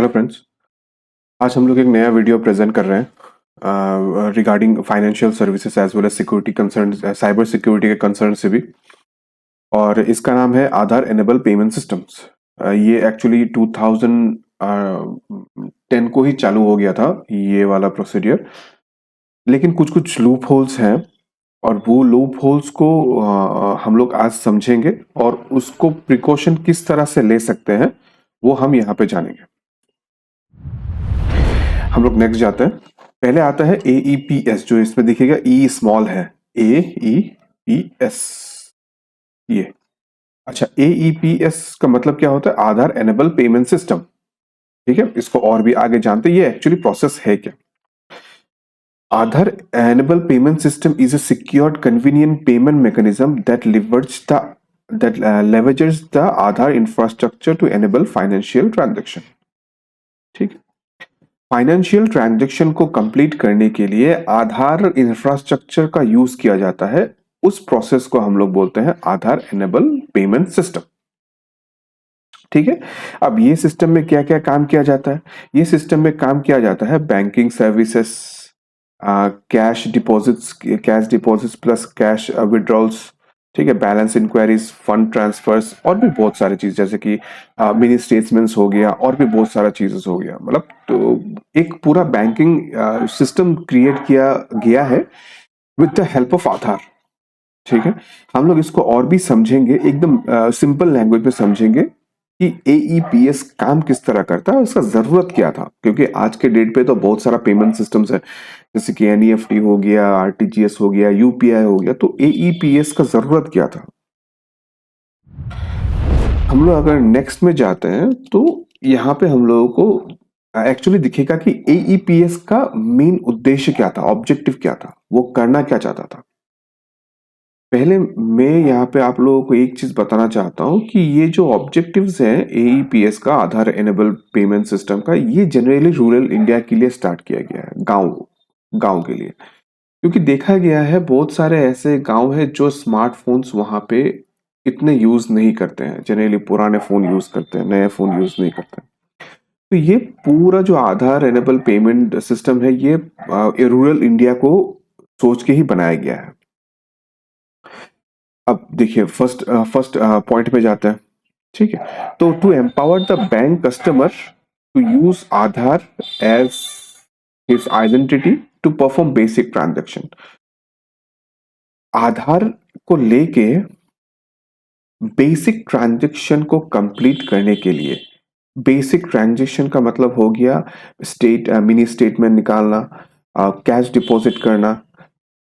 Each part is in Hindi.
Hello friends. आज हम लोग एक नया वीडियो प्रेजेंट कर रहे हैं regarding financial services as well as security concern, cyber security के कंसर्न से भी। और इसका नाम है आधार एनेबल पेमेंट सिस्टम्स। ये एक्चुअली 2010 को ही चालू हो गया था ये वाला प्रोसीडियर, लेकिन कुछ कुछ लूप होल्स हैं और वो लूप होल्स को हम लोग आज समझेंगे और उसको प्रिकॉशन किस तरह से ले सकते हैं वो हम यहाँ पे जानेंगे। हम लोग नेक्स्ट जाते हैं। पहले आता है AEPS, जो इसमें दिखेगा ई स्मॉल है, AEPS ये। अच्छा, AEPS का मतलब क्या होता है? Aadhaar enable payment system. ठीक है, इसको और भी आगे जानते हैं ये एक्चुअली प्रोसेस है क्या। Aadhaar enable payment system is a secured convenient payment mechanism that leverages the Aadhaar infrastructure to enable financial transaction. ठीक है, फाइनेंशियल ट्रांजैक्शन को कंप्लीट करने के लिए आधार इंफ्रास्ट्रक्चर का यूज किया जाता है। उस प्रोसेस को हम लोग बोलते हैं आधार एनेबल पेमेंट सिस्टम। ठीक है, अब ये सिस्टम में क्या क्या काम किया जाता है? ये सिस्टम में काम किया जाता है banking services, cash deposits plus cash withdrawals, ठीक है, बैलेंस इंक्वायरीज, फंड ट्रांसफर्स और भी बहुत सारी चीज, जैसे कि मिनी स्टेटमेंट्स हो गया और भी बहुत सारा चीजेस हो गया। मतलब तो एक पूरा बैंकिंग सिस्टम क्रिएट किया गया है विद द हेल्प ऑफ आधार। ठीक है, हम लोग इसको और भी समझेंगे, एकदम सिंपल लैंग्वेज में समझेंगे कि AEPS काम किस तरह करता है और इसका जरूरत क्या था। क्योंकि आज के डेट पे तो बहुत सारा पेमेंट सिस्टम्स है, जैसे कि NEFT हो गया, RTGS हो गया, UPI हो गया, तो AEPS का जरूरत क्या था। हम लोग अगर नेक्स्ट में जाते हैं तो यहाँ पे हम लोगों को एक्चुअली दिखेगा कि AEPS का मेन उद्देश्य क्या था, ऑब्जेक्टिव क्या था, वो करना क्या चाहता था। पहले मैं यहाँ पे आप लोगों को एक चीज बताना चाहता हूँ कि ये जो ऑब्जेक्टिव्स हैं AEPS का, आधार एनेबल पेमेंट सिस्टम का, ये जनरली रूरल इंडिया के लिए स्टार्ट किया गया है, गांव के लिए। क्योंकि देखा गया है बहुत सारे ऐसे गांव है जो स्मार्टफोन्स वहां पे इतने यूज नहीं करते हैं, जनरली पुराने फोन यूज करते हैं, नए फोन यूज नहीं करते हैं। तो ये पूरा जो आधार एनेबल पेमेंट सिस्टम है ये रूरल इंडिया को सोच के ही बनाया गया है। अब देखिए फर्स्ट पॉइंट पे जाते हैं। ठीक है, तो to empower the bank customer to use Aadhaar as his identity to perform basic transaction. Aadhaar को लेके बेसिक ट्रांजैक्शन को कंप्लीट करने के लिए, बेसिक ट्रांजैक्शन का मतलब हो गया मिनी स्टेटमेंट निकालना, कैश डिपॉजिट करना,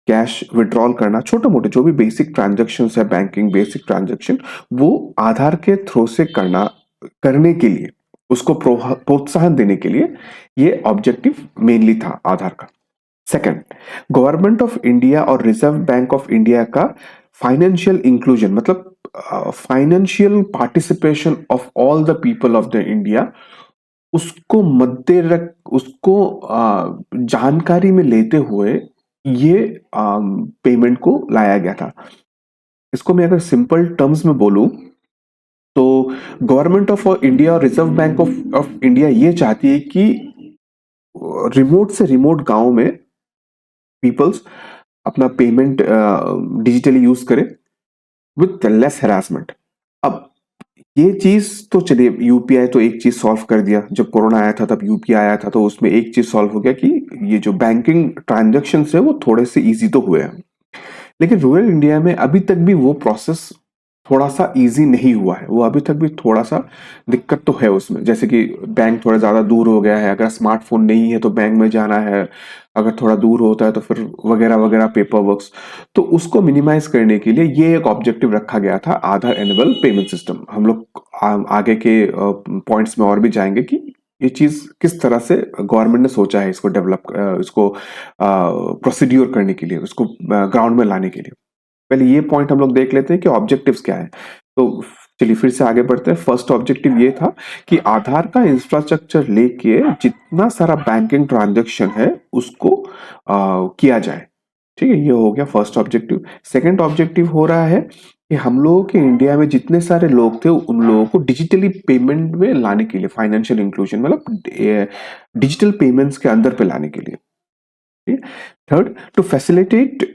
कैश विड्रॉल करना, छोटे मोटे जो भी बेसिक ट्रांजैक्शन है, बैंकिंग बेसिक ट्रांजैक्शन, वो आधार के थ्रू से करने के लिए, उसको प्रोत्साहन देने के लिए ये ऑब्जेक्टिव मेनली था आधार का। सेकंड, गवर्नमेंट ऑफ इंडिया और रिजर्व बैंक ऑफ इंडिया का फाइनेंशियल इंक्लूजन, मतलब financial participation of all the people of the India, उसको मद्दे रख, उसको जानकारी में लेते हुए ये पेमेंट को लाया गया था। इसको मैं अगर सिंपल टर्म्स में बोलूं तो गवर्नमेंट ऑफ इंडिया और रिजर्व बैंक ऑफ इंडिया ये चाहती है कि रिमोट से रिमोट गांव में पीपल्स अपना पेमेंट डिजिटली यूज करें विथ लेस हैरासमेंट। अब ये चीज तो चलिए, UPI तो एक चीज सॉल्व कर दिया, जब कोरोना आया था तब UPI आया था, तो उसमें एक चीज सॉल्व हो गया कि ये जो बैंकिंग ट्रांजैक्शन है वो थोड़े से इजी तो हुए हैं। लेकिन रूरल इंडिया में अभी तक भी वो प्रोसेस थोड़ा सा इजी नहीं हुआ है, वो अभी तक भी थोड़ा सा दिक्कत तो है उसमें। जैसे कि बैंक थोड़ा ज्यादा दूर हो गया है, अगर स्मार्टफोन नहीं है तो बैंक में जाना है, अगर थोड़ा दूर होता है तो फिर वगैरह वगैरह पेपर वर्क्स, तो उसको मिनिमाइज करने के लिए ये एक ऑब्जेक्टिव रखा गया था, आधार एनेबल पेमेंट सिस्टम। हम लोग आगे के पॉइंट्स में और भी जाएंगे कि ये चीज किस तरह से गवर्नमेंट ने सोचा है इसको डेवलप, इसको प्रोसीड्यूर करने के लिए, उसको ग्राउंड में लाने के लिए। पहले ये पॉइंट हम लोग देख लेते हैं कि ऑब्जेक्टिव्स क्या है। तो चलिए फिर से आगे बढ़ते हैं। फर्स्ट ऑब्जेक्टिव ये था कि आधार का इंफ्रास्ट्रक्चर लेके जितना सारा बैंकिंग ट्रांजैक्शन है उसको किया जाए। ठीक है, ये हो गया फर्स्ट ऑब्जेक्टिव। सेकंड ऑब्जेक्टिव हो रहा है कि हम लोगों के इंडिया में जितने सारे लोग थे उन लोगों को डिजिटली पेमेंट में लाने के लिए, फाइनेंशियल इंक्लूजन मतलब डिजिटल पेमेंट्स के अंदर पे लाने के लिए। Third, to facilitate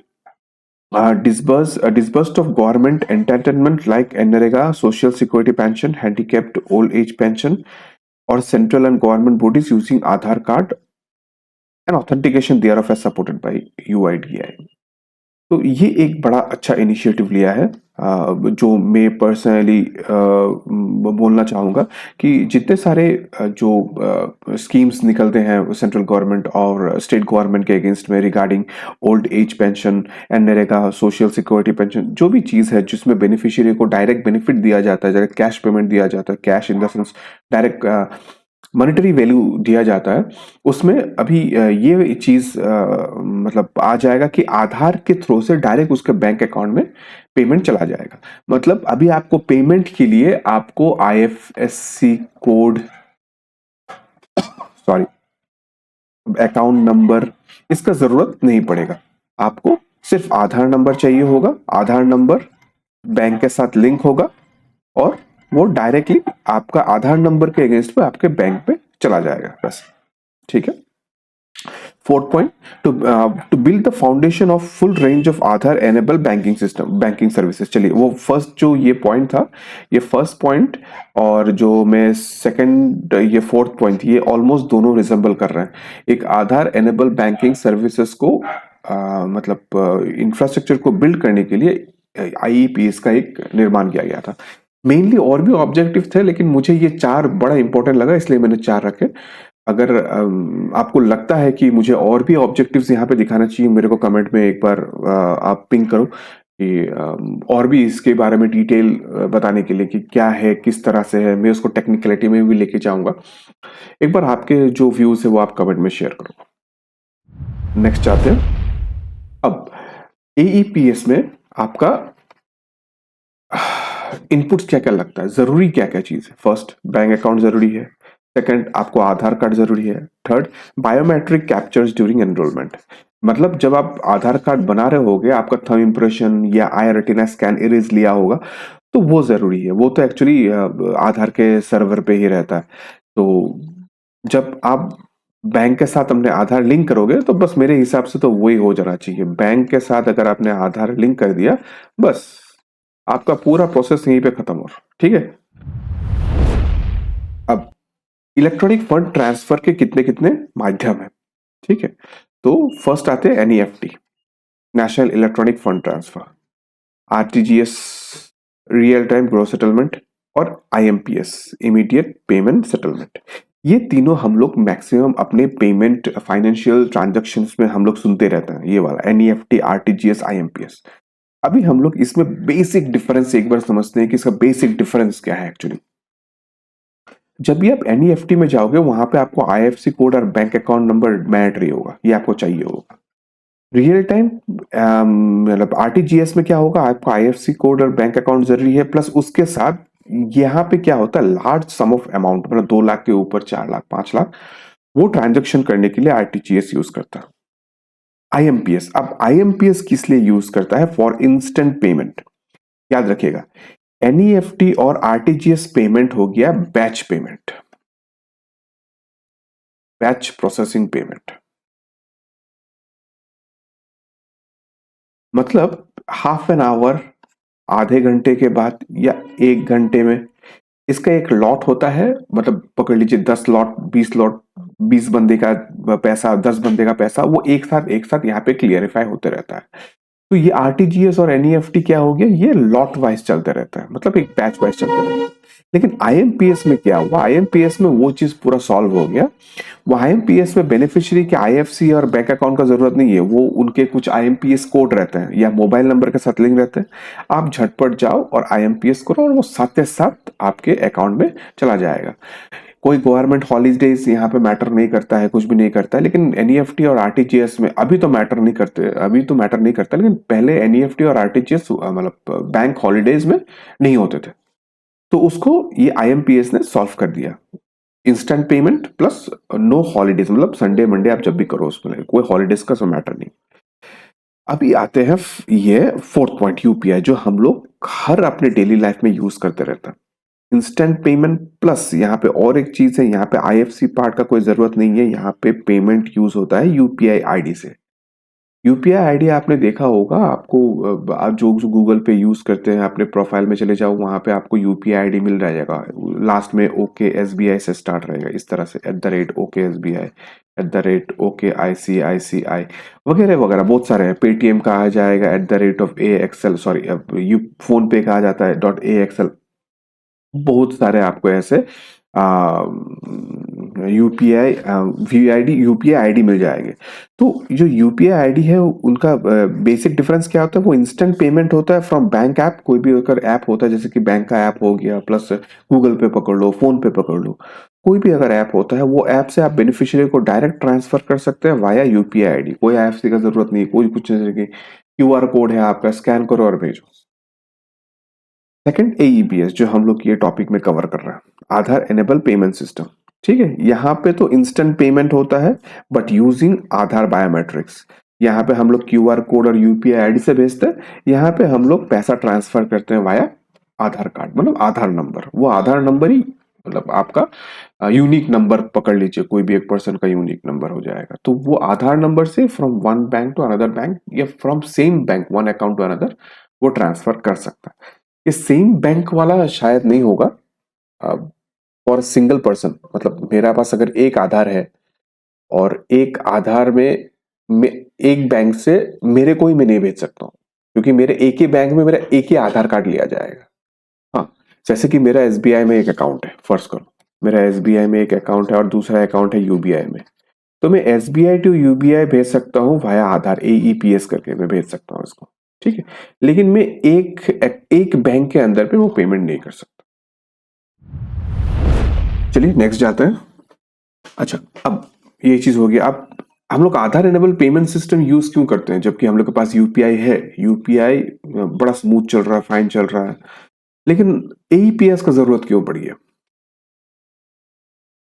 disbursed of government entitlement like NREGA, Social Security Pension, Handicapped Old Age Pension, or central and government bodies using Aadhaar card and authentication thereof as supported by UIDAI। तो ये एक बड़ा अच्छा इनिशिएटिव लिया है, जो मैं पर्सनली बोलना चाहूँगा कि जितने सारे जो स्कीम्स निकलते हैं सेंट्रल गवर्नमेंट और स्टेट गवर्नमेंट के अगेंस्ट में regarding old age pension and NREGA, social security pension, जो भी चीज़ है जिसमें बेनिफिशियरी को डायरेक्ट बेनिफिट दिया जाता है, डायरेक्ट कैश पेमेंट दिया जाता है, cash in the sense direct monetary value दिया जाता है, उसमें अभी ये चीज़ मतलब आ जाएगा कि आधार के थ्रू से डायरेक्ट उसके बैंक अकाउंट में पेमेंट चला जाएगा। मतलब अभी आपको पेमेंट के लिए आपको IFSC code, sorry, account number, इसका जरूरत नहीं पड़ेगा। आपको सिर्फ आधार नंबर चाहिए होगा, आधार नंबर बैंक के साथ लिंक होगा और वो डायरेक्टली आपका आधार नंबर के अगेंस्ट पे आपके बैंक पे चला जाएगा, बस। ठीक है। Fourth point, to build the foundation of full range of Aadhaar enable banking system, banking services. चलिए, वो फर्स्ट जो ये पॉइंट था, ये फर्स्ट पॉइंट और जो मैं सेकंड, ये फोर्थ पॉइंट, ये ऑलमोस्ट दोनों रिजेंबल कर रहे हैं। एक आधार एनेबल बैंकिंग सर्विसेज को मतलब इंफ्रास्ट्रक्चर को बिल्ड करने के लिए IEPS का एक निर्माण किया गया था। मेनली और भी ऑब्जेक्टिव थे, लेकिन मुझे ये 4 बड़ा इंपॉर्टेंट लगा, इसलिए मैंने 4 रखे। अगर आपको लगता है कि मुझे और भी ऑब्जेक्टिव्स यहाँ पे दिखाना चाहिए, मेरे को कमेंट में एक बार आप पिंग करो कि और भी इसके बारे में डिटेल बताने के लिए कि क्या है, किस तरह से है, मैं उसको टेक्निकलिटी में भी लेके जाऊंगा। एक बार आपके जो व्यूज है वो आप कमेंट में शेयर करो। नेक्स्ट आते हैं। अब AEPS में आपका इनपुट्स क्या क्या लगता है, जरूरी क्या क्या चीज है। फर्स्ट, बैंक अकाउंट जरूरी है। सेकंड, आपको आधार कार्ड जरूरी है। Third, biometric captures during enrolment, मतलब जब आप आधार कार्ड बना रहे होगे, आपका थंब इंप्रेशन या आई रेटिना स्कैन इरेज लिया होगा, तो वो जरूरी है। वो तो एक्चुअली आधार के सर्वर पे ही रहता है। तो जब आप बैंक के साथ अपने आधार लिंक करोगे तो बस मेरे हिसाब से तो वही हो जाना चाहिए। बैंक के साथ अगर आपने आधार लिंक कर दिया, बस आपका पूरा प्रोसेस यहीं पे खत्म हो। ठीक है। अब इलेक्ट्रॉनिक फंड ट्रांसफर के कितने कितने माध्यम है। ठीक है। तो फर्स्ट आते हैं NEFT, national electronic fund transfer, RTGS, real time gross settlement, और IMPS, इमीडिएट पेमेंट सेटलमेंट। ये तीनों हम लोग मैक्सिमम अपने पेमेंट फाइनेंशियल ट्रांजैक्शंस में हम लोग सुनते रहते हैं, ये वाला NEFT, RTGS, IMPS। अभी हम लोग इसमें बेसिक डिफरेंस एक बार समझते हैं कि इसका बेसिक डिफरेंस क्या है एक्चुअली। जब भी आप NEFT में जाओगे, वहां पे आपको IFSC कोड और बैंक अकाउंट नंबर मैंडेटरी होगा, ये आपको चाहिए होगा। रियल टाइम मतलब RTGS में क्या होगा, आपको IFSC कोड और बैंक अकाउंट जरूरी है, प्लस उसके साथ यहाँ पे क्या होता है, लार्ज सम ऑफ अमाउंट, मतलब 2 लाख के ऊपर 4 लाख 5 लाख, वो ट्रांजेक्शन करने के लिए RTGS यूज करता है। IMPS, अब IMPS किस लिए यूज करता है, फॉर इंस्टेंट पेमेंट। याद रखिएगा, NEFT और RTGS पेमेंट हो गया batch payment, batch processing payment, मतलब हाफ एन आवर, आधे घंटे के बाद या 1 घंटे में इसका एक लॉट होता है। मतलब पकड़ लीजिए 10 लॉट, 20 लॉट, 20 बंदे का पैसा, 10 बंदे का पैसा, वो एक साथ यहाँ पे क्लियरिफाई होते रहता है। तो ये RTGS और NEFT क्या हो गया, ये लॉट वाइज चलते रहता है, मतलब एक बैच वाइज चलते रहता है। लेकिन IMPS में क्या हुआ, IMPS में वो चीज पूरा सॉल्व हो गया। वो IMPS में बेनिफिशियरी के IFSC और बैंक अकाउंट का जरूरत नहीं है, वो उनके कुछ IMPS कोड रहते हैं या मोबाइल नंबर के साथ लिंक रहते हैं। आप झटपट जाओ और IMPS करो और वो साथ के साथ आपके अकाउंट में चला जाएगा। कोई गवर्नमेंट हॉलीडेज यहाँ पे मैटर नहीं करता है, कुछ भी नहीं करता है। लेकिन NEFT और RTGS में अभी तो मैटर नहीं करता, लेकिन पहले NEFT और RTGS मतलब बैंक हॉलीडेज में नहीं होते थे, तो उसको ये IMPS ने सॉल्व कर दिया। Instant payment plus no holidays, मतलब संडे मंडे आप जब भी करो, उसमें कोई हॉलीडेज का मैटर नहीं। अभी आते हैं ये फोर्थ पॉइंट, यूपीआई, जो हम लोग हर अपने डेली लाइफ में यूज करते रहते हैं। इंस्टेंट पेमेंट प्लस यहाँ पे और एक चीज है, यहाँ पे आईएफसी पार्ट का कोई जरूरत नहीं है, यहाँ पे पेमेंट यूज होता है यूपीआई आईडी से। यूपीआई आईडी आपने देखा होगा, आपको आप जो जो गूगल पे यूज करते हैं, अपने प्रोफाइल में चले जाओ, वहां पे आपको यूपीआई आईडी मिल जाएगा, लास्ट में ओके एसबीआई से स्टार्ट रहेगा, इस तरह से @ओके एसबीआई, @ओके आईसीआईसीआई वगैरह वगैरह बहुत सारे हैं। पेटीएम का आ जाएगा @AXL, सॉरी यू फोन पे का आ जाता है .AXL। बहुत सारे आपको ऐसे यूपीआई वीआईडी यूपीआई आईडी मिल जाएंगे। तो जो यूपीआई आईडी है उनका बेसिक डिफरेंस क्या होता है, वो इंस्टेंट पेमेंट होता है फ्रॉम बैंक ऐप, कोई भी अगर ऐप होता है जैसे कि बैंक का ऐप हो गया, प्लस गूगल पे पकड़ लो, फोन पे पकड़ लो, कोई भी अगर ऐप होता है, वो ऐप से आप बेनिफिशियरी को डायरेक्ट ट्रांसफर कर सकते हैं वाया यूपीआई आईडी। कोई आईएफएससी का जरूरत नहीं, कोई कुछ नहीं, क्यूआर कोड है आपका, स्कैन करो और भेजो। सेकंड एईपीएस, जो हम लोग ये टॉपिक में कवर कर रहे हैं, आधार एनेबल पेमेंट सिस्टम। ठीक है, यहाँ पे तो इंस्टेंट पेमेंट होता है बट यूजिंग आधार बायोमेट्रिक्स। यहाँ पे हम लोग क्यूआर कोड और यूपीआई आईडी से भेजते हैं, यहाँ पे हम लोग पैसा ट्रांसफर करते हैं वाया आधार कार्ड, मतलब आधार नंबर। वो आधार नंबर ही मतलब आपका यूनिक नंबर पकड़ लीजिए, कोई भी एक पर्सन का यूनिक नंबर हो जाएगा। तो वो आधार नंबर से from one bank to another bank या from same bank one account to another वो ट्रांसफर कर सकता है। ये सेम बैंक वाला शायद नहीं होगा फॉर सिंगल पर्सन, मतलब मेरा पास अगर एक आधार है और एक आधार में एक बैंक से मेरे को ही मैं नहीं भेज सकता हूँ, क्योंकि मेरे एक ही बैंक में मेरा एक ही आधार कार्ड लिया जाएगा। हाँ, जैसे कि मेरा एसबीआई में एक अकाउंट है, फर्ज करो मेरा एसबीआई में एक अकाउंट है और दूसरा अकाउंट है यूबीआई में, तो मैं एसबीआई टू यूबीआई भेज सकता हूँ वाया आधार, एईपीएस करके मैं भेज सकता हूँ इसको। ठीक है, लेकिन मैं एक बैंक के अंदर पे वो पेमेंट नहीं कर सकता। चलिए नेक्स्ट जाते हैं। अच्छा, अब ये चीज हो गया। अब हम लोग आधार एनेबल पेमेंट सिस्टम यूज क्यों करते हैं, जबकि हम लोग के पास यूपीआई है, यूपीआई बड़ा स्मूथ चल रहा है, फाइन चल रहा है, लेकिन एईपीएस का जरूरत क्यों पड़ी है?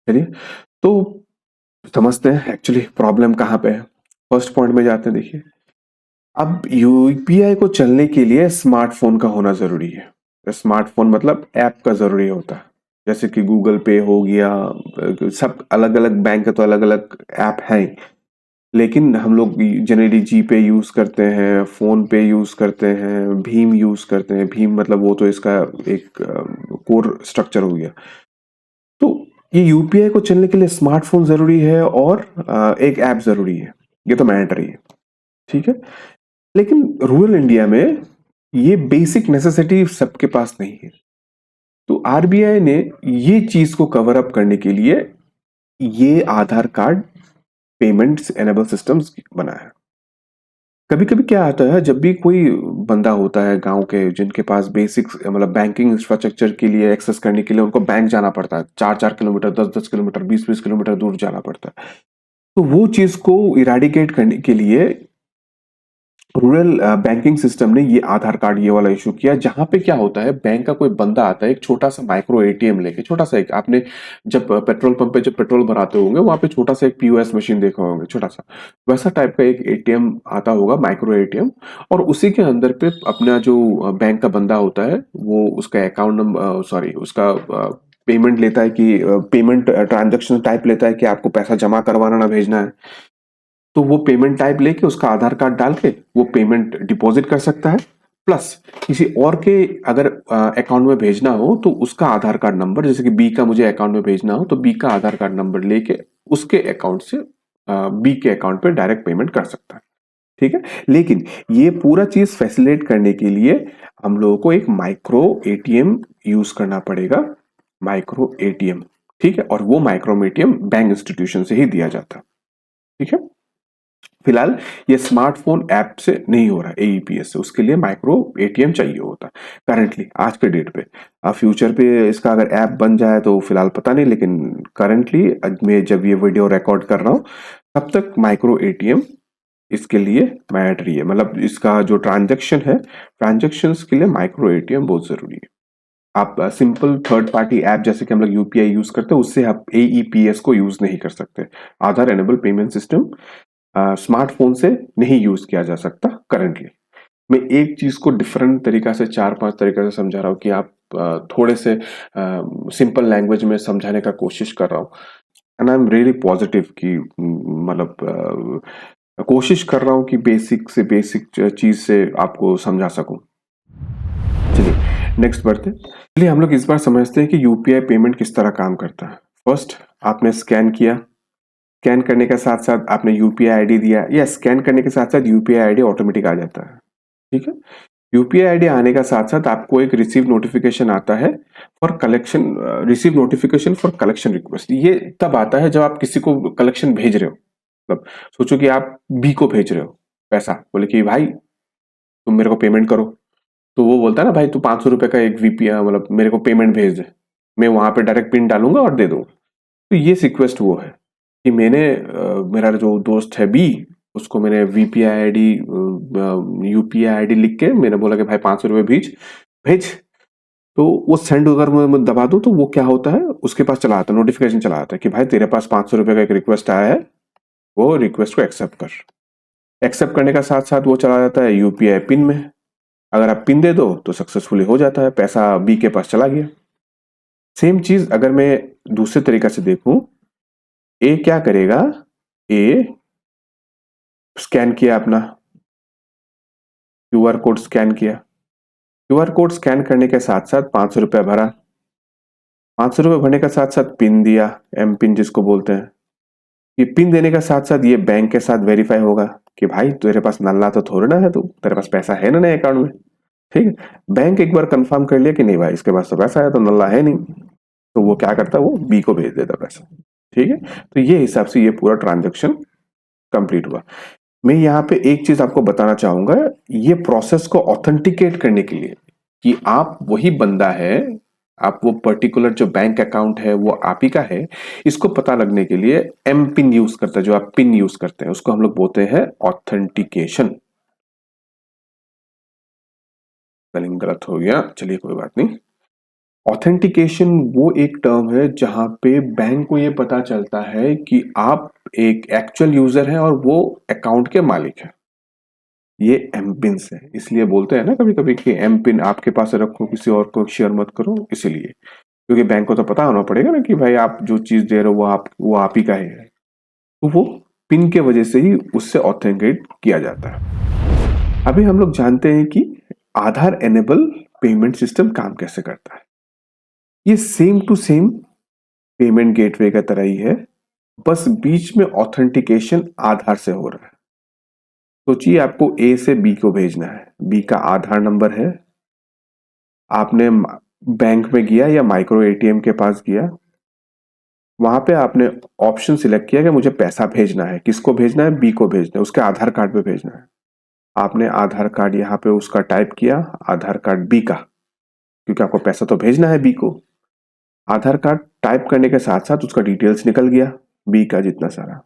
चलिए तो समझते हैं एक्चुअली प्रॉब्लम कहाँ पे है। फर्स्ट पॉइंट में जाते हैं। देखिए, अब यूपीआई को चलने के लिए स्मार्टफोन का होना जरूरी है। स्मार्टफोन मतलब ऐप का जरूरी होता है, जैसे कि गूगल पे हो गया, सब अलग अलग बैंक का तो अलग अलग ऐप है, लेकिन हम लोग जनरली जी पे यूज करते हैं, फोन पे यूज करते हैं, भीम यूज करते हैं। भीम मतलब वो तो इसका एक कोर स्ट्रक्चर हो गया। तो ये यूपीआई को चलने के लिए स्मार्टफोन जरूरी है और एक ऐप जरूरी है, ये तो मैंडेटरी है। ठीक है, लेकिन रूरल इंडिया में ये बेसिक नेसेसिटी सबके पास नहीं है। तो आरबीआई ने ये चीज को कवर अप करने के लिए ये आधार कार्ड पेमेंट्स एनेबल सिस्टम्स बनाया है। कभी कभी क्या आता है, जब भी कोई बंदा होता है गांव के जिनके पास बेसिक मतलब बैंकिंग इंफ्रास्ट्रक्चर के लिए एक्सेस करने के लिए उनको बैंक जाना पड़ता है, 4-4 किलोमीटर, 10-10 किलोमीटर, 20-20 किलोमीटर दूर जाना पड़ता है। तो वो चीज को इराडिकेट करने के लिए रूरल बैंकिंग सिस्टम ने ये आधार कार्ड ये वाला इशू किया, जहां पे क्या होता है, बैंक का कोई बंदा आता है एक छोटा सा माइक्रो एटीएम लेके, छोटा सा एक, आपने जब पेट्रोल पंप पे जब पेट्रोल भराते होंगे वहां पे छोटा सा एक पीओएस मशीन देखा होंगे, छोटा सा वैसा टाइप का एक एटीएम आता होगा, माइक्रो एटीएम। और उसी के अंदर पे अपना जो बैंक का बंदा होता है वो उसका अकाउंट नंबर, सॉरी उसका पेमेंट लेता है, कि पेमेंट ट्रांजेक्शन टाइप लेता है कि आपको पैसा जमा करवाना ना भेजना है। तो वो पेमेंट टाइप लेके उसका आधार कार्ड डाल के वो पेमेंट डिपॉजिट कर सकता है, प्लस किसी और के अगर अकाउंट में भेजना हो तो उसका आधार कार्ड नंबर, जैसे कि बी का मुझे अकाउंट में भेजना हो तो बी का आधार कार्ड नंबर लेके उसके अकाउंट से बी के अकाउंट पे डायरेक्ट पेमेंट कर सकता है। ठीक है, लेकिन ये पूरा चीज फैसिलिटेट करने के लिए हम लोगों को एक माइक्रो एटीएम यूज करना पड़ेगा, माइक्रो एटीएम। ठीक है, और वो माइक्रो एटीएम बैंक इंस्टीट्यूशन से ही दिया जाता है। ठीक है, फिलहाल ये स्मार्टफोन ऐप से नहीं हो रहा है, एईपीएस से, उसके लिए माइक्रो एटीएम चाहिए होता है करंटली आज के डेट पे। अब फ्यूचर पे इसका अगर ऐप बन जाए तो फिलहाल पता नहीं, लेकिन करंटली मैं जब ये वीडियो रिकॉर्ड कर रहा हूँ तब तक माइक्रो एटीएम इसके लिए मैंडेटरी है, मतलब इसका जो ट्रांजेक्शन है, ट्रांजेक्शन के लिए माइक्रो एटीएम बहुत जरूरी है। आप सिंपल थर्ड पार्टी ऐप जैसे कि हम लोग यूपीआई यूज करते हैं उससे आप एईपीएस को यूज नहीं कर सकते। आधार एनेबल पेमेंट सिस्टम स्मार्टफोन से नहीं यूज किया जा सकता करंटली। मैं एक चीज को डिफरेंट तरीका से 4-5 तरीके से समझा रहा हूँ कि आप थोड़े से सिंपल लैंग्वेज में समझाने का कोशिश कर रहा हूँ। And I am really positive कि मतलब कोशिश कर रहा हूँ कि बेसिक से बेसिक चीज से आपको समझा सकूं। चलिए नेक्स्ट बढ़ते हैं। चलिए हम लोग इस बार समझते हैं कि यूपीआई पेमेंट किस तरह काम करता है। फर्स्ट आपने स्कैन किया, स्कैन करने के साथ साथ आपने यूपीआई आईडी दिया, या स्कैन करने के साथ साथ यूपीआई आईडी ऑटोमेटिक आ जाता है। ठीक है, यूपीआई आईडी आने का साथ साथ आपको एक रिसीव नोटिफिकेशन आता है for collection, receive notification for collection request. ये तब आता है जब आप किसी को कलेक्शन भेज रहे हो। मतलब सोचो कि आप बी को भेज रहे हो पैसा, बोले कि भाई तुम मेरे को पेमेंट करो, तो वो बोलता है ना भाई तू 500 रुपए का एक वीपीआई मतलब मेरे को पेमेंट भेज दे, मैं वहां पे डायरेक्ट पिन डालूंगा और दे दूंगा। तो ये रिक्वेस्ट वो है कि मैंने मेरा जो दोस्त है बी, उसको मैंने वीपीआई आईडी यूपीआई आईडी लिख के मैंने बोला कि भाई 500 रुपये भेज भेज। तो वो सेंड अगर मैं दबा दूं तो वो क्या होता है, उसके पास चला आता है, नोटिफिकेशन चला आता है कि भाई तेरे पास 500 रुपये का एक रिक्वेस्ट आया है, वो रिक्वेस्ट को एक्सेप्ट कर। एक्सेप्ट करने का साथ साथ वो चला जाता है यूपीआई पिन में। अगर आप पिन दे दो तो सक्सेसफुली हो जाता है, पैसा बी के पास चला गया। सेम चीज अगर मैं दूसरे तरीका से देखूं, ए क्या करेगा, ए स्कैन किया अपना क्यूआर कोड, स्कैन किया, क्यूआर कोड स्कैन करने के साथ साथ 500 रुपया भरा, 500 रुपये भरने का साथ साथ पिन दिया, एम पिन जिसको बोलते हैं। ये पिन देने का साथ साथ ये बैंक के साथ वेरीफाई होगा कि भाई तेरे पास नल्ला तो थोड़ा ना है, तू तेरे पास पैसा है ना नए अकाउंट में। ठीक है, बैंक एक बार कंफर्म कर लिया कि नहीं भाई इसके पास तो पैसा है, तो नल्ला है नहीं, तो वो क्या करता है, वो बी को भेज देता पैसा। ठीक है, तो ये हिसाब से ये पूरा ट्रांजेक्शन कंप्लीट हुआ। मैं यहाँ पे एक चीज आपको बताना चाहूंगा, ये प्रोसेस को ऑथेंटिकेट करने के लिए कि आप वही बंदा है, आप वो पर्टिकुलर जो बैंक अकाउंट है वो आप ही का है, इसको पता लगने के लिए एम पिन यूज करता है, जो आप पिन यूज करते हैं उसको हम लोग बोलते हैं ऑथेंटिकेशन। स्पेलिंग गलत हो गया, चलिए कोई बात नहीं। ऑथेंटिकेशन वो एक टर्म है जहां पे बैंक को ये पता चलता है कि आप एक एक्चुअल यूजर हैं और वो अकाउंट के मालिक हैं। ये एम पिन है, इसलिए बोलते हैं ना कभी कभी कि एम पिन आपके पास रखो, किसी और को शेयर मत करो, इसीलिए क्योंकि बैंक को तो पता होना पड़ेगा ना कि भाई आप जो चीज दे रहे हो वो आप ही का ही है। तो वो पिन के वजह से ही उससे ऑथेंटिकेट किया जाता है। अभी हम लोग जानते हैं कि आधार एनेबल पेमेंट सिस्टम काम कैसे करता है। ये same to same payment gateway का तरह ही है, बस बीच में ऑथेंटिकेशन आधार से हो रहा है। सोचिए आपको ए से बी को भेजना है, बी का आधार नंबर है, आपने बैंक में गया या माइक्रो एटीएम के पास गया, वहां पे आपने ऑप्शन सिलेक्ट किया कि मुझे पैसा भेजना है, किसको भेजना है, बी को भेजना है, उसके आधार कार्ड पे भेजना है। आपने आधार कार्ड यहाँ पे उसका टाइप किया, आधार कार्ड बी का, क्योंकि आपको पैसा तो भेजना है बी को। आधार कार्ड टाइप करने के साथ साथ उसका डिटेल्स निकल गया बी का जितना सारा।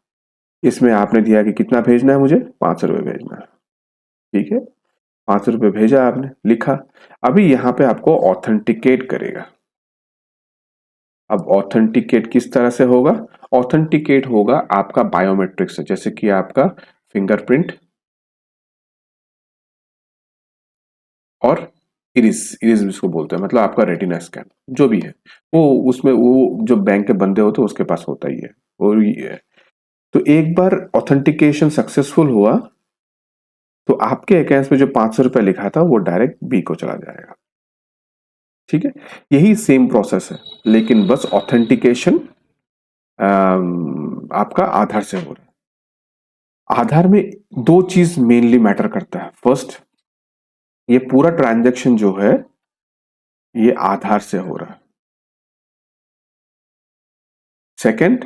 इसमें आपने दिया कि कितना भेजना है, मुझे 500 रुपये भेजना है। ठीक है, 500 रुपये भेजा आपने, लिखा। अभी यहाँ पे आपको ऑथेंटिकेट करेगा। अब ऑथेंटिकेट किस तरह से होगा, ऑथेंटिकेट होगा आपका बायोमेट्रिक्स से, जैसे कि आपका फिंगरप्रिंट और इरिस, इरिस जिसको बोलते हैं, मतलब आपका रेटिना स्कैन जो भी है, वो उसमें वो जो बैंक के बंदे होते हैं उसके पास होता ही है, और ये है। तो एक बार ऑथेंटिकेशन सक्सेसफुल हुआ तो आपके अकाउंट में जो 500 रुपये लिखा था वो डायरेक्ट बी को चला जाएगा। ठीक है, यही सेम प्रोसेस है, लेकिन बस ऑथेंटिकेशन आपका आधार से हो रहा है। आधार में दो चीज मेनली मैटर करता है। फर्स्ट, ये पूरा ट्रांजैक्शन जो है ये आधार से हो रहा है। सेकंड,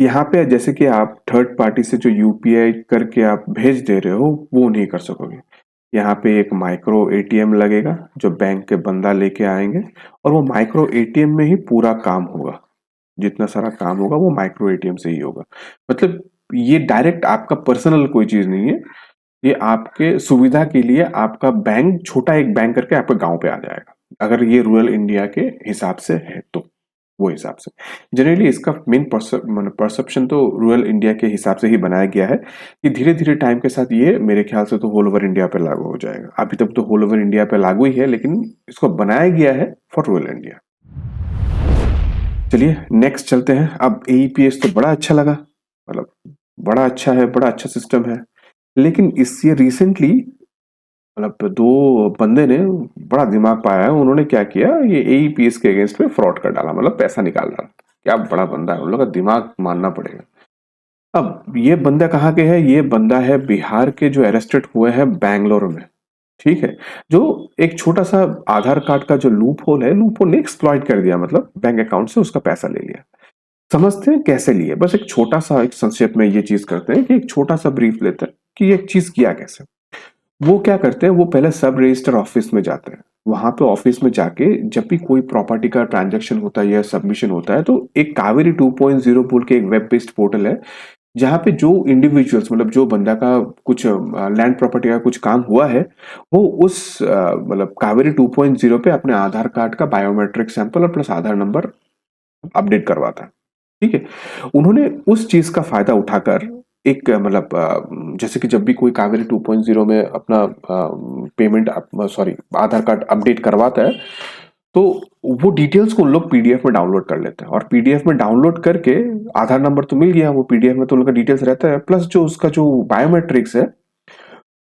यहाँ पे जैसे कि आप थर्ड पार्टी से जो यूपीआई करके आप भेज दे रहे हो वो नहीं कर सकोगे। यहाँ पे एक माइक्रो एटीएम लगेगा जो बैंक के बंदा लेके आएंगे, और वो माइक्रो एटीएम में ही पूरा काम होगा, जितना सारा काम होगा वो माइक्रो एटीएम से ही होगा। मतलब ये डायरेक्ट आपका पर्सनल कोई चीज नहीं है, ये आपके सुविधा के लिए आपका बैंक छोटा एक बैंक करके आपके गांव पे आ जाएगा, अगर ये रूरल इंडिया के हिसाब से है तो वो हिसाब से जनरली इसका मेन परसेप्शन तो रूरल इंडिया के हिसाब से ही बनाया गया है कि धीरे धीरे टाइम के साथ ये मेरे ख्याल से तो होल ओवर इंडिया पे लागू हो जाएगा। अभी तक तो होल ओवर इंडिया पे लागू ही है, लेकिन इसको बनाया गया है फॉर रूरल इंडिया। चलिए नेक्स्ट चलते हैं। अब एईपीएस तो बड़ा अच्छा लगा, मतलब बड़ा अच्छा है, बड़ा अच्छा सिस्टम है, लेकिन इससे रिसेंटली मतलब दो बंदे ने बड़ा दिमाग पाया है। उन्होंने क्या किया, ये एईपीएस के अगेंस्ट में फ्रॉड कर डाला, मतलब पैसा निकाल डाला। क्या बड़ा बंदा है, उन लोग का दिमाग मानना पड़ेगा। अब ये बंदा कहाँ के है, ये बंदा है बिहार के, जो अरेस्टेड हुए हैं बैंगलोर में। ठीक है, जो एक छोटा सा आधार कार्ड का जो लूप होल है, लूप होल ने एक्सप्लॉइट कर दिया, मतलब बैंक अकाउंट से उसका पैसा ले लिया। समझते हैं कैसे लिए, बस एक छोटा सा एक संक्षेप में ये चीज करते हैं कि एक छोटा सा ब्रीफ लेते हैं कि ये चीज किया कैसे। वो क्या करते हैं, वो पहले सब रजिस्टर ऑफिस में जाते हैं। वहां पे ऑफिस में जाके जब भी कोई प्रॉपर्टी का ट्रांजैक्शन होता है या सबमिशन होता है, तो एक कावेरी 2.0 बोल के एक वेब बेस्ड पोर्टल है, जहाँ पे जो इंडिविजुअल्स, मतलब जो बंदा का कुछ लैंड प्रॉपर्टी का कुछ काम हुआ है, वो उस मतलब कावेरी 2.0 पे अपने आधार कार्ड का बायोमेट्रिक सैंपल और प्लस आधार नंबर अपडेट करवाता है। ठीक है, उन्होंने उस चीज का फायदा उठाकर एक मतलब जैसे कि जब भी कोई कावेरी 2.0 में अपना पेमेंट सॉरी आधार कार्ड अपडेट करवाता है, तो वो डिटेल्स को उन लोग पीडीएफ में डाउनलोड कर लेते हैं, और पीडीएफ में डाउनलोड करके आधार नंबर तो मिल गया, वो पीडीएफ में तो उन लोग का डिटेल्स रहता है, प्लस जो उसका जो बायोमेट्रिक्स है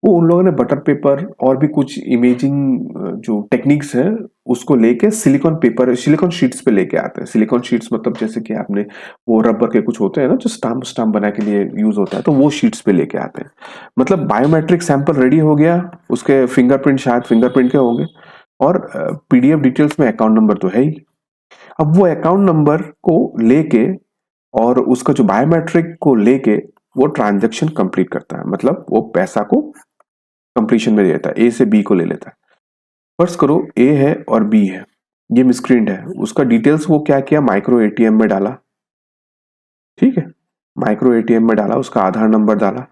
वो उन लोगों ने बटर पेपर और भी कुछ इमेजिंग जो टेक्निक्स है उसको लेके सिलिकॉन पेपर, सिलिकॉन शीट्स पे लेके आते हैं। सिलिकॉन शीट्स मतलब जैसे कि आपने वो रबर के कुछ होते हैं ना, जो स्टाम्प बनाने के लिए यूज होता है, तो वो शीट्स पे लेके आते हैं। मतलब बायोमेट्रिक सैंपल रेडी हो गया, उसके फिंगरप्रिंट शायद फिंगरप्रिंट के होंगे, और पीडीएफ डिटेल्स में अकाउंट नंबर तो है ही। अब वो अकाउंट नंबर को लेके और उसका जो बायोमेट्रिक को लेके वो ट्रांजेक्शन कंप्लीट करता है, मतलब वो पैसा को कंप्लीशन में देता है, ए से बी को ले लेता है। फर्ज करो ए है और बी है, ये मिसक्रीड है, उसका डिटेल्स वो क्या किया, माइक्रो एटीएम में डाला। ठीक है, माइक्रो एटीएम में डाला, उसका आधार नंबर डाला।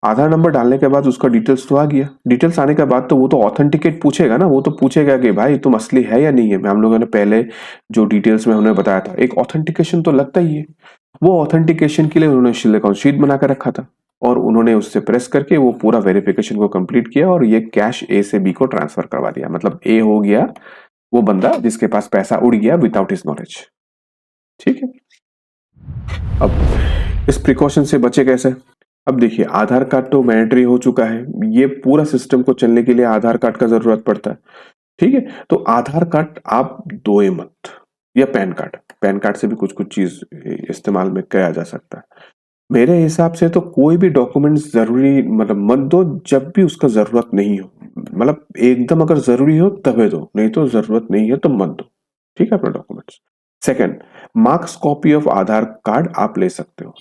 आधार नंबर डालने के बाद उसका डिटेल्स तो आ गया। डिटेल्स आने के बाद तो वो तो ऑथेंटिकेट पूछेगा ना, वो तो पूछेगा कि भाई तुम असली है या नहीं है। हम लोगों ने पहले जो डिटेल्स में हमने बताया था, एक ऑथेंटिकेशन तो लगता ही है। वो ऑथेंटिकेशन के लिए उन्होंने सिलिकॉन शीट बना कर रखा था, और उन्होंने उससे प्रेस करके वो पूरा वेरिफिकेशन को कंप्लीट किया, और ये कैश ए से बी को ट्रांसफर करवा दिया। मतलब ए हो गया वो बंदा जिसके पास पैसा उड़ गया विदाउट हिज नॉलेज। ठीक है, अब इस प्रिकॉशन से बचे कैसे। अब देखिए, आधार कार्ड तो मैंडेटरी हो चुका है, ये पूरा सिस्टम को चलने के लिए आधार कार्ड का जरूरत पड़ता है। ठीक है, तो आधार कार्ड आप दोए मत, या पैन कार्ड, पैन कार्ड से भी कुछ कुछ चीज इस्तेमाल में किया जा सकता है। मेरे हिसाब से तो कोई भी डॉक्यूमेंट्स जरूरी मतलब मत दो जब भी उसका जरूरत नहीं हो, मतलब एकदम अगर जरूरी हो तभी दो, नहीं तो जरूरत नहीं है तो मत दो। ठीक है, अपना documents. Second, marks copy of Aadhaar card आप ले सकते हो।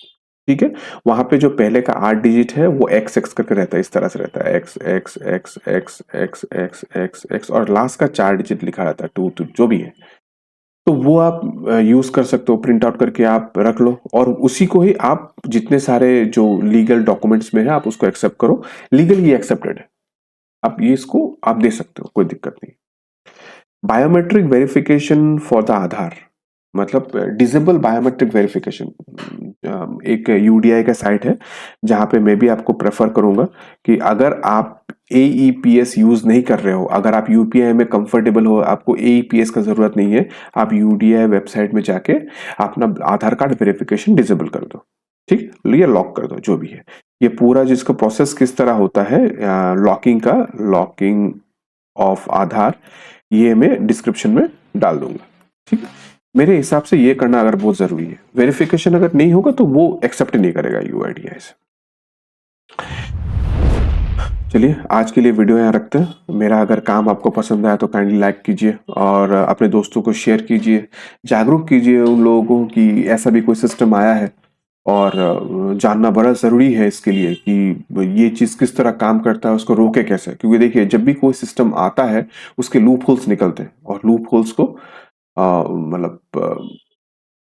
ठीक है, वहां पे जो पहले का 8 डिजिट है वो एक्स एक्स करके रहता है, इस तरह से रहता है, x x x x x x x x, और लास्ट का 4 डिजिट लिखा रहता है, टू जो भी है। तो वो आप यूज कर सकते हो, प्रिंट आउट करके आप रख लो, और उसी को ही आप जितने सारे जो लीगल डॉक्यूमेंट्स में है आप उसको एक्सेप्ट करो। लीगली एक्सेप्टेड है, आप ये इसको आप दे सकते हो, कोई दिक्कत नहीं। बायोमेट्रिक वेरिफिकेशन फॉर द आधार, मतलब डिसेबल बायोमेट्रिक वेरिफिकेशन, एक यूडीआई का साइट है जहां पे मैं भी आपको प्रेफर करूंगा कि अगर आप एईपीएस यूज नहीं कर रहे हो, अगर आप यूपीआई में कंफर्टेबल हो, आपको एईपीएस का जरूरत नहीं है, आप यूडीआई वेबसाइट में जाके अपना आधार कार्ड वेरिफिकेशन डिसेबल कर दो। ठीक, ये लॉक कर दो, जो भी है। ये पूरा जिसका प्रोसेस किस तरह होता है लॉकिंग का, लॉकिंग ऑफ आधार, ये मैं डिस्क्रिप्शन में डाल दूंगा। ठीक है, मेरे हिसाब से ये करना अगर बहुत जरूरी है। वेरिफिकेशन अगर नहीं होगा तो वो एक्सेप्ट नहीं करेगा यूआईडीआई से। चलिए, आज के लिए वीडियो यहाँ रखते हैं। मेरा अगर काम आपको पसंद आया तो काइंडली लाइक कीजिए और अपने दोस्तों को शेयर कीजिए, जागरूक कीजिए उन लोगों को कि ऐसा भी कोई सिस्टम आया है, और जानना बड़ा ज़रूरी है इसके लिए कि ये चीज़ किस तरह काम करता है, उसको रोके कैसे। क्योंकि देखिए, जब भी कोई सिस्टम आता है उसके लूप होल्स निकलते हैं, और लूप होल्स को मतलब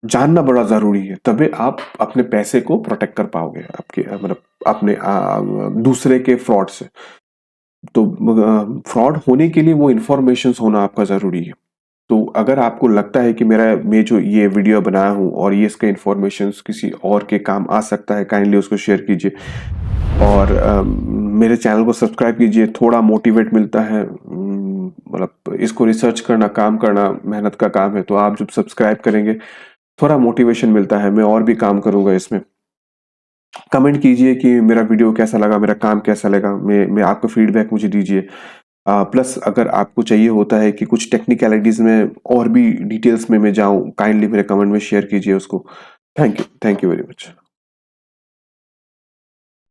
जानना बड़ा ज़रूरी है, तभी आप अपने पैसे को प्रोटेक्ट कर पाओगे, आपके मतलब अपने दूसरे के फ्रॉड से। तो फ्रॉड होने के लिए वो इंफॉर्मेशन होना आपका ज़रूरी है। तो अगर आपको लगता है कि मैं जो ये वीडियो बनाया हूँ और ये इसका इन्फॉर्मेशन किसी और के काम आ सकता है, काइंडली उसको शेयर कीजिए और मेरे चैनल को सब्सक्राइब कीजिए। थोड़ा मोटिवेट मिलता है, मतलब इसको रिसर्च करना, काम करना मेहनत का काम है, तो आप जब सब्सक्राइब करेंगे थोड़ा मोटिवेशन मिलता है, मैं और भी काम करूंगा इसमें। कमेंट कीजिए कि मेरा वीडियो कैसा लगा, मेरा काम कैसा लगा, मैं आपका फीडबैक मुझे दीजिए। प्लस अगर आपको चाहिए होता है कि कुछ टेक्निकलिटीज में और भी डिटेल्स में मैं जाऊं, काइंडली मेरे कमेंट में शेयर कीजिए उसको। Thank you very much.